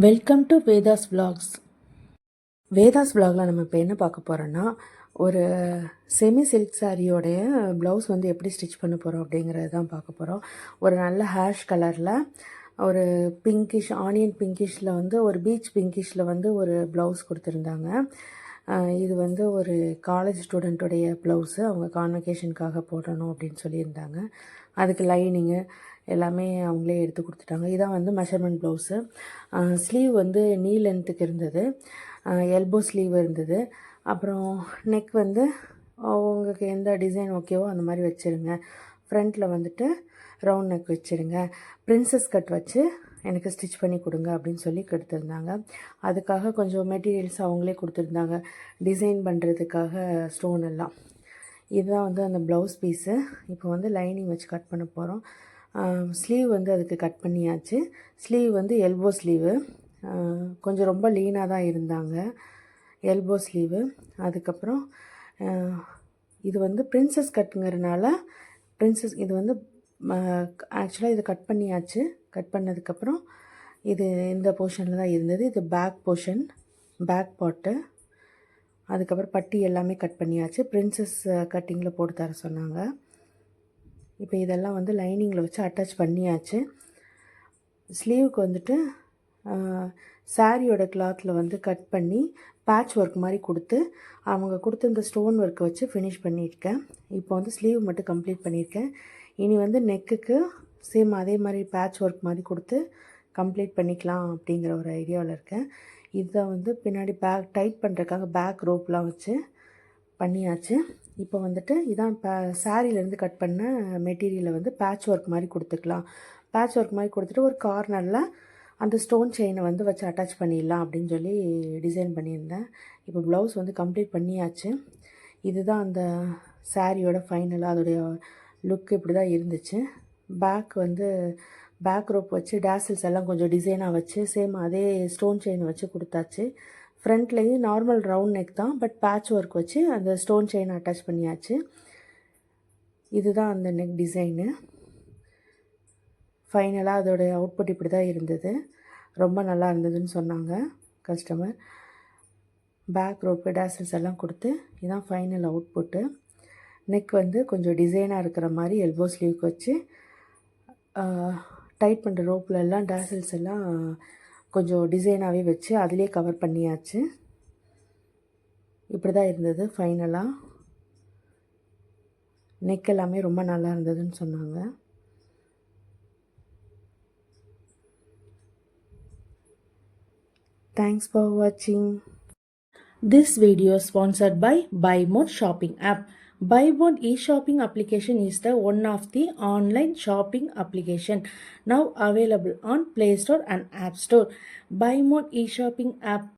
Welcome to Vedhas vlogs. Vedhas vlogல நம்ம இப்போ என்ன பார்க்க போகிறோன்னா, ஒரு செமி சில்க் சாரியோடைய ப்ளவுஸ் வந்து எப்படி ஸ்டிச் பண்ண போகிறோம் அப்படிங்கிறது தான் பார்க்க போகிறோம். ஒரு நல்ல ஹேஷ் கலரில் ஒரு பிங்கிஷ் ஆனியன் பிங்கிஷில் வந்து ஒரு பீச் பிங்கிஷில் வந்து ஒரு ப்ளவுஸ் கொடுத்துருந்தாங்க. இது வந்து ஒரு காலேஜ் ஸ்டூடெண்ட்டுடைய ப்ளவுஸு. அவங்க கான்வெகேஷனுக்காக போடணும் அப்படின்னு சொல்லியிருந்தாங்க. அதுக்கு லைனிங்கு எல்லாமே அவங்களே எடுத்து கொடுத்துட்டாங்க. இதான் வந்து மெஷர்மெண்ட் ப்ளவுஸு. ஸ்லீவ் வந்து நீ லென்த்துக்கு இருந்தது, எல்போ ஸ்லீவ் இருந்தது. அப்புறம் நெக் வந்து உங்களுக்கு எந்த டிசைன் ஓகேவோ அந்த மாதிரி வச்சுருங்க. ஃப்ரண்ட்டில் வந்துட்டு ரவுண்ட் நெக் வச்சுருங்க. பிரின்சஸ் கட் வச்சு எனக்கு ஸ்டிச் பண்ணி கொடுங்க அப்படின்னு சொல்லி கொடுத்துருந்தாங்க. அதுக்காக கொஞ்சம் மெட்டீரியல்ஸ் அவங்களே கொடுத்துருந்தாங்க, டிசைன் பண்ணுறதுக்காக ஸ்டோன் எல்லாம். இதுதான் வந்து அந்த ப்ளவுஸ் பீஸு. இப்போ வந்து லைனிங் வச்சு கட் பண்ண போகிறோம். ஸ்லீவ் வந்து அதுக்கு கட் பண்ணியாச்சு. ஸ்லீவ் வந்து எல்போ ஸ்லீவு, கொஞ்சம் ரொம்ப லீனாக தான் இருந்தாங்க எல்போ ஸ்லீவு. அதுக்கப்புறம் இது வந்து பிரின்சஸ் கட்டுங்கிறனால இது வந்து ஆக்சுவலாக இது கட் பண்ணியாச்சு. கட் பண்ணதுக்கப்புறம் இது இந்த போர்ஷனில் தான் இருந்தது. இது பேக் போர்ஷன், பேக் பாட்டு. அதுக்கப்புறம் பட்டி எல்லாமே கட் பண்ணியாச்சு. பிரின்சஸ் கட்டிங்கில் போட்டு தர சொன்னாங்க. இப்போ இதெல்லாம் வந்து லைனிங்கில் வச்சு அட்டாச் பண்ணியாச்சு. ஸ்லீவுக்கு வந்துட்டு சாரியோட கிளாத்தில் வந்து கட் பண்ணி பேட்ச் ஒர்க் மாதிரி கொடுத்து அவங்க கொடுத்து இந்த ஸ்டோன் ஒர்க்கை வச்சு ஃபினிஷ் பண்ணியிருக்கேன். இப்போ வந்து ஸ்லீவ் மட்டும் கம்ப்ளீட் பண்ணியிருக்கேன். இனி வந்து நெக்குக்கு சேம் அதே மாதிரி பேட்ச் ஒர்க் மாதிரி கொடுத்து கம்ப்ளீட் பண்ணிக்கலாம் அப்படிங்கிற ஒரு ஐடியாவில் இருக்கேன். இதுதான் வந்து பின்னாடி பேக் டைட் பண்ணுறதுக்காக பேக் ரோப்லாம் வச்சு பண்ணியாச்சு. இப்போ வந்துட்டு இதான் சாரியிலேருந்து கட் பண்ண மெட்டீரியலை வந்து பேட்ச் ஒர்க் மாதிரி கொடுத்துக்கலாம். பேட்ச் ஒர்க் மாதிரி கொடுத்துட்டு ஒரு கார்னரில் அந்த ஸ்டோன் செயினை வந்து வச்சு அட்டாச் பண்ணிடலாம் அப்படின்னு சொல்லி டிசைன் பண்ணியிருந்தேன். இப்போ ப்ளவுஸ் வந்து கம்ப்ளீட் பண்ணியாச்சு. இதுதான் அந்த சாரியோட ஃபைனலாக அதோடைய லுக் இப்படி தான் இருந்துச்சு. பேக் வந்து பேக் ரோப் வச்சு டேசில்ஸ் எல்லாம் கொஞ்சம் டிசைனாக வச்சு சேம் அதே ஸ்டோன் செயின் வச்சு கொடுத்தாச்சு. ஃப்ரண்ட்லேயும் நார்மல் ரவுண்ட் நெக் தான், பட் பேட்ச் ஒர்க் வச்சு அந்த ஸ்டோன் செயின் அட்டாச் பண்ணியாச்சு. இதுதான் அந்த நெக் டிசைனு. ஃபைனலாக அதோடைய அவுட்புட் இப்படி தான் இருந்தது. ரொம்ப நல்லா இருந்ததுன்னு சொன்னாங்க கஸ்டமர். பேக் ரோப்பு டேசல்ஸ் எல்லாம் கொடுத்து இதுதான் ஃபைனல் அவுட்புட்டு. நெக் வந்து கொஞ்சம் டிசைனாக இருக்கிற மாதிரி எல்போ ஸ்லீவ்க்கு வச்சு டைட் பண்ணுற ரோப்பில் எல்லாம் டேசல்ஸ் எல்லாம் கொஞ்சம் டிசைனாகவே வச்சு அதிலே கவர் பண்ணியாச்சு. இப்படி தான் இருந்தது ஃபைனலாக. நெக் எல்லாமே ரொம்ப நல்லா இருந்ததுன்னு சொன்னாங்க. தேங்க்ஸ் ஃபார் வாட்சிங். This video is sponsored by BuyMode shopping app. BuyMode e-shopping application is the one of the online shopping application now available on Play Store and App Store. BuyMode e-shopping app